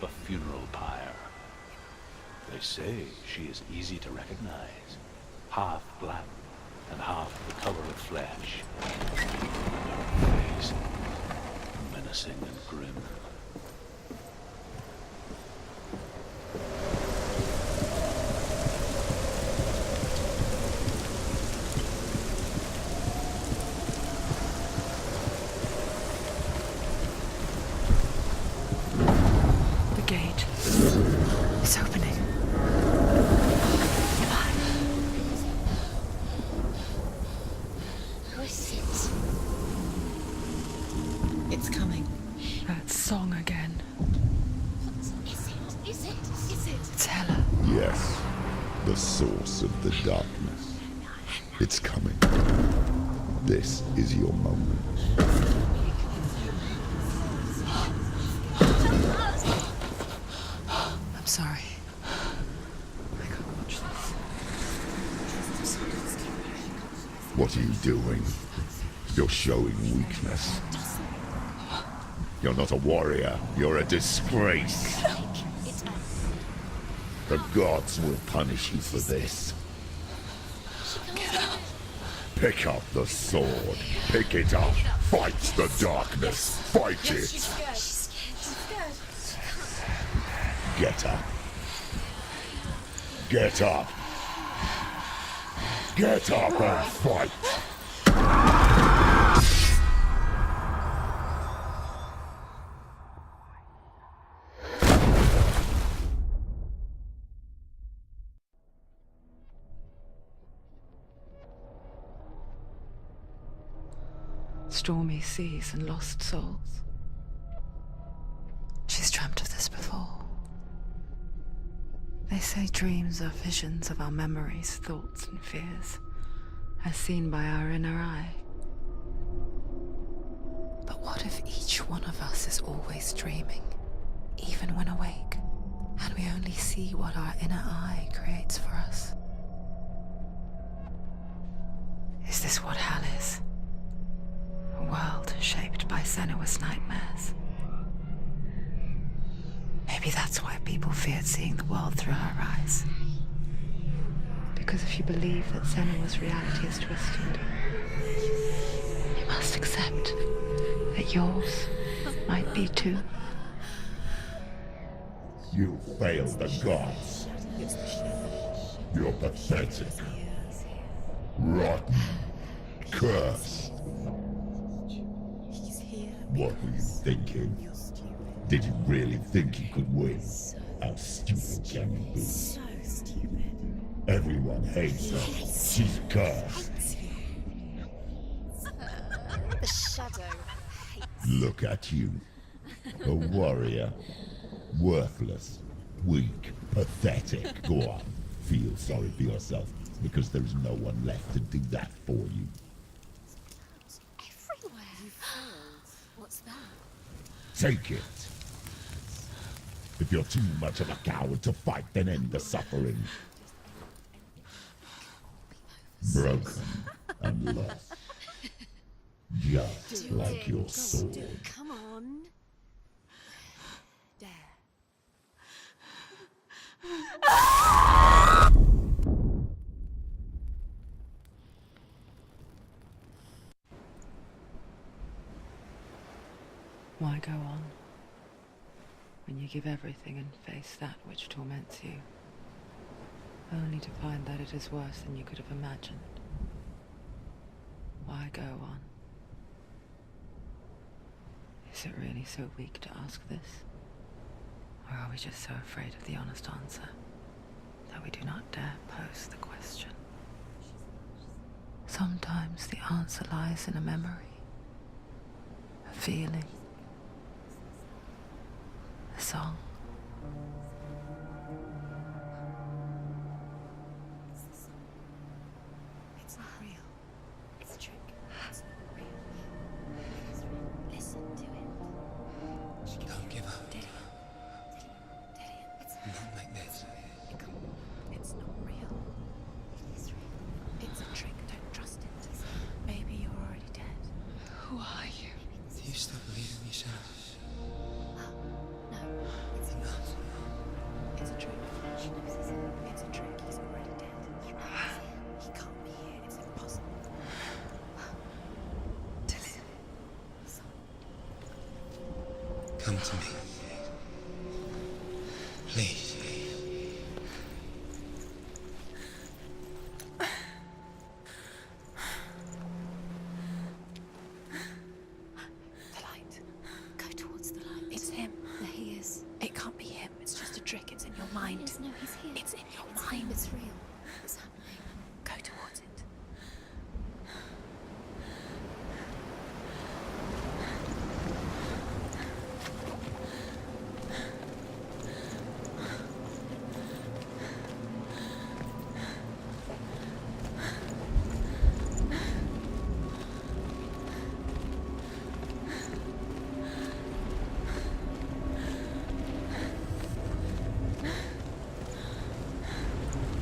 a funeral pyre. They say she is easy to recognize. Half black and half the color of flesh. Face, menacing and grim. Of the darkness. It's coming. This is your moment. I'm sorry. I can't watch this. What are you doing? You're showing weakness. You're not a warrior. You're a disgrace. The gods will punish you for this. Pick up the sword. Pick it up. Fight the darkness. Fight it. She's scared. Get up. Get up. Get up and fight. Stormy seas and lost souls. She's dreamt of this before. They say dreams are visions of our memories, thoughts and fears, as seen by our inner eye. But what if each one of us is always dreaming, even when awake, and we only see what our inner eye creates for us? Is this what hell is? A world shaped by Senua's nightmares. Maybe that's why people feared seeing the world through her eyes. Because if you believe that Senua's reality is twisted, you must accept that yours might be too. You failed the gods. You're pathetic. Rotten. Cursed. What were you thinking? Did you really think you could win? How stupid can you be? So stupid. Everyone hates her. She's cursed. The shadow hates. Look at you. A warrior. Worthless. Weak. Pathetic. Go on. Feel sorry for yourself, because there is no one left to do that for you. Everywhere. You failed. What's that? Take it. If you're too much of a coward to fight, then end the suffering. Broken and lost. Just like your sword. Come on. Dare. Why go on when you give everything and face that which torments you, only to find that it is worse than you could have imagined? Why go on? Is it really so weak to ask this? Or are we just so afraid of the honest answer that we do not dare pose the question? Sometimes the answer lies in a memory, a feeling, a song. It's not real. It's a trick. It's not real. Listen to it. Don't give up. Daddy. It's Not like this. come on. It's not real. It is real. It's a trick. Don't trust it. Maybe you're already dead. Who are you? Do you still believe in yourself? No, it's Enough. Listen to me. Please. The light. Go towards the light. It's him. There he is. It can't be him. It's just a trick. It's in your mind. Yes, no, he's here. It's in your mind. It's real. It's happening. Go towards it.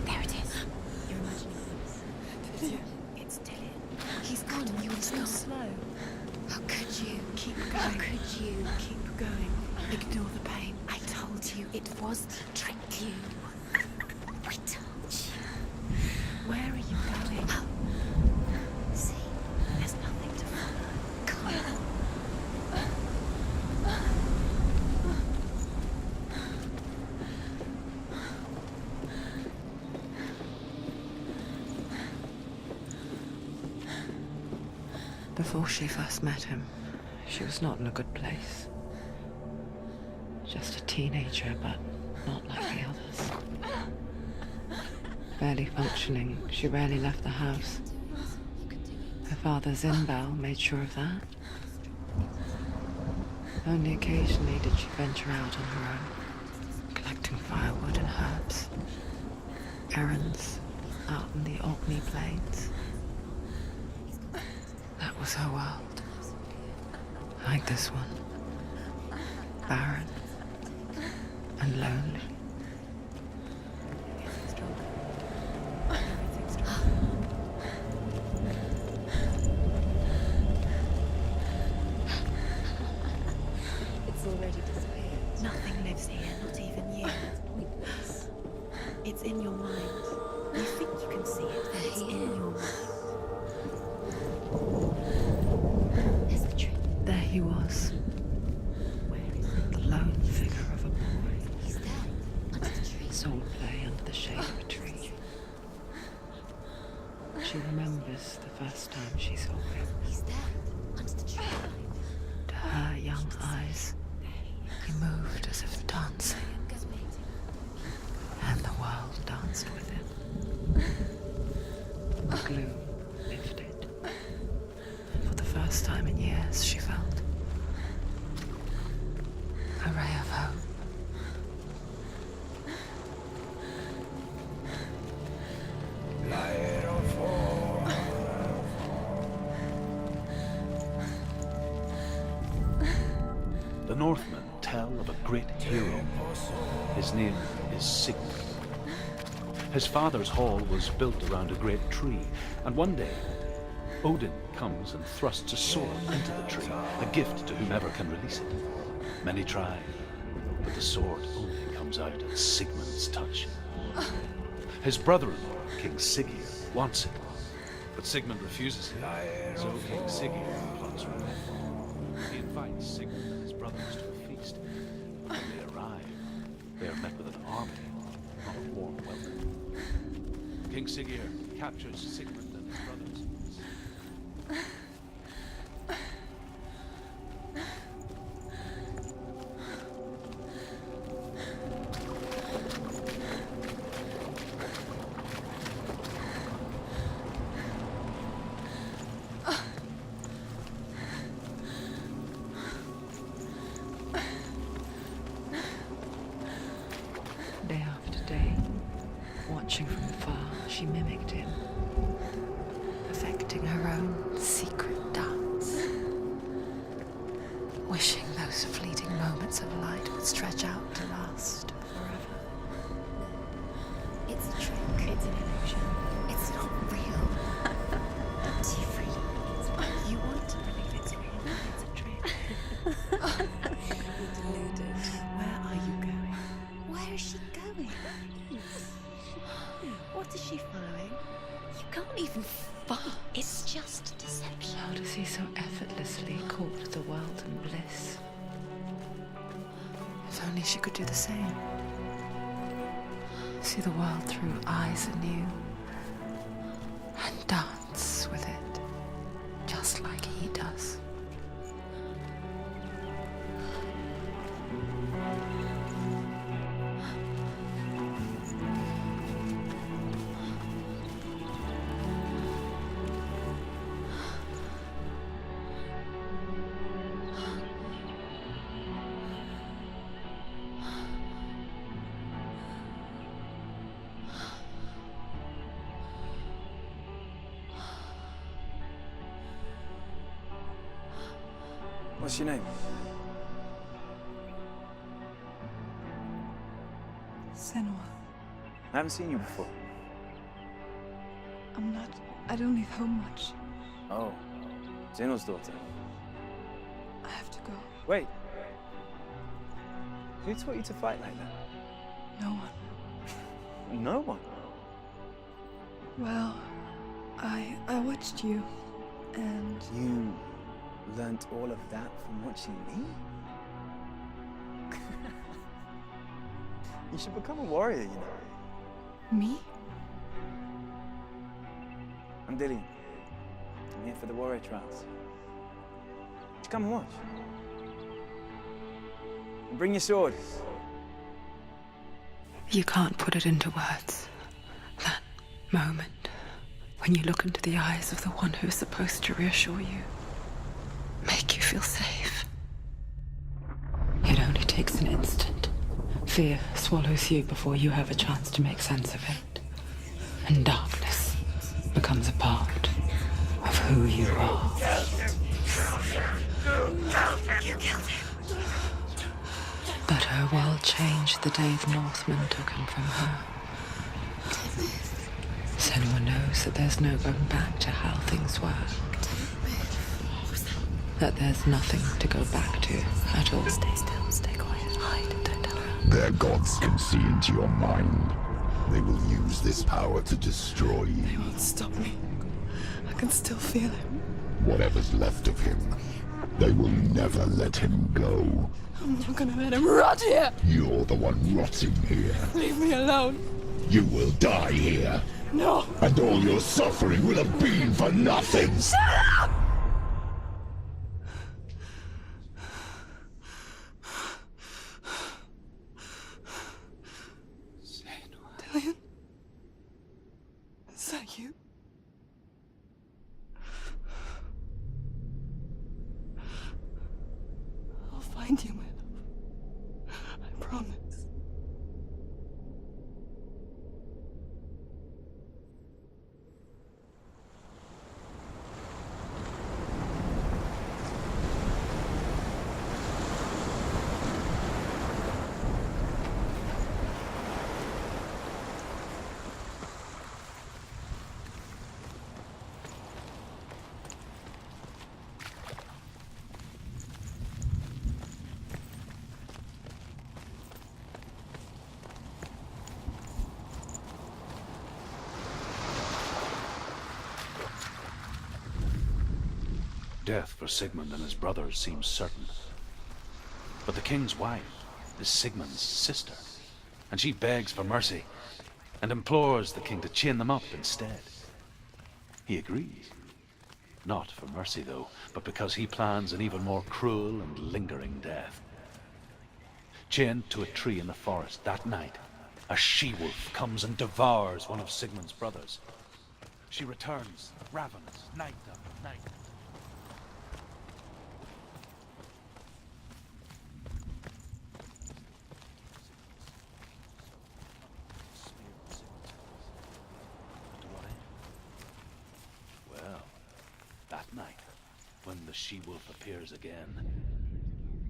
There it is. You're imagining things. It's Dillian. He's gone. You were so slow. How could you? Keep How going. could you? Keep going. Ignore the pain. I told you it was to trick you. I told you. Where are you going? See? There's nothing to follow. Come on. Before she first met him, she was not in a good place. Just a teenager, but not like the others. Barely functioning, she rarely left the house. Her father, Zimbal, made sure of that. Only occasionally did she venture out on her own, collecting firewood and herbs. Errands out in the Orkney Plains. That was her world. Like this one. Barren and lonely. It's already disappeared. Nothing lives here, not even you. Pointless. It's in your mind. You think you can see it, but it's in your mind. There's the trick. There he was, Where is it? the lone figure of a boy. He's there. Under the tree. Soul play under the shade of a tree. She remembers the first time she saw him. He's there. Under the tree. To her young eyes, he moved as if dancing, and the world danced with him. The gloom lifted. For the first time in years, she felt a ray of hope. The Northmen tell of a great hero. His name is Sigmund. His father's hall was built around a great tree, and one day, Odin comes and thrusts a sword into the tree, a gift to whomever can release it. Many try, but the sword only comes out at Sigmund's touch. His brother-in-law, King Siggeir, wants it, but Sigmund refuses it, so King Siggeir plots revenge. He invites Sigmund and his brothers to a feast. When they arrive, they are met with an army, not a warm welcome. King Siggeir captures Sigmund and his brothers. Day after day, watching from afar, she mimicked him, perfecting her own secret dance, wishing those fleeting moments of light would stretch out to last forever. It's a trick. It's an illusion. It's not real. Do you really think it's real? You want to believe it's real, but it's a trick. You're deluded. Where are you going? Where is she going? What is she following? You can't even follow. It's just deception. How does he so effortlessly court the world and bliss? only she could do the same. See the world through eyes anew and dance with it, just like he does. What's your name? Senua. I haven't seen you before. I don't leave home much. Oh, Zenua's daughter. I have to go. Wait. Who taught you to fight like that? No one. No one? Well, I watched you, and You learnt all of that from watching me? You should become a warrior, you know. me? I'm Dillian. I'm here for the warrior trials. Just come and watch. And bring your sword. You can't put it into words. That moment when you look into the eyes of the one who is supposed to reassure you, make you feel safe. It only takes an instant. Fear swallows you before you have a chance to make sense of it. And darkness becomes a part of who you are. You killed him. But her world changed the day the Northmen took him from her. Senua knows that there's no going back to how things were. That there's nothing to go back to at all. Stay still, stay quiet, hide, don't tell her. Their gods can see into your mind. They will use this power to destroy They you. won't stop me. I can still feel him. Whatever's left of him, they will never let him go. I'm not gonna let him rot here. You're the one rotting here. Leave me alone. You will die here. No. And all your suffering will have been for nothing. Dillian? Is that you? I'll find you, my love. I promise. Death for Sigmund and his brothers seems certain. But the king's wife is Sigmund's sister, and she begs for mercy and implores the king to chain them up instead. He agrees. Not for mercy, though, but because he plans an even more cruel and lingering death. Chained to a tree in the forest that night, a she-wolf comes and devours one of Sigmund's brothers. She returns, ravenous, night after night. Well, that night, when the she-wolf appears again,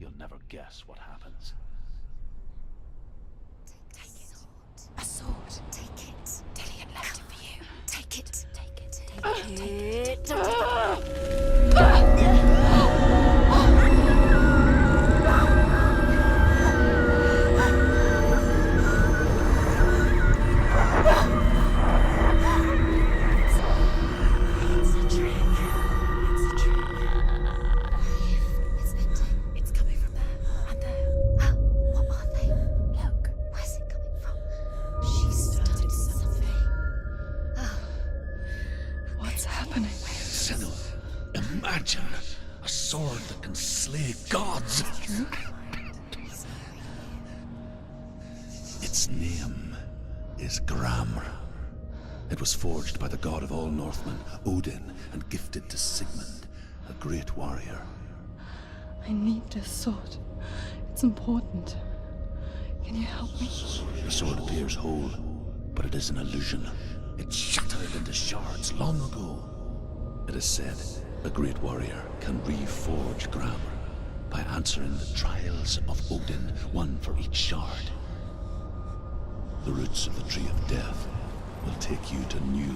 you'll never guess what happens. Take it. A sword. Take it. Dillian left it for you. Take it. Take it. Take it. Don't take It's a trick. It's a trick. It's empty. It's coming from there and there. What are Imagine a sword that can slay gods. Its name is Gramr. It was forged by the god of all Northmen, Odin, and gifted to Sigmund, a great warrior. I need this sword. It's important. Can you help me? The sword appears whole, but it is an illusion. It shattered into shards long ago. It is said a great warrior can reforge Gramr by answering the trials of Odin, one for each shard. The roots of the Tree of Death will take you to new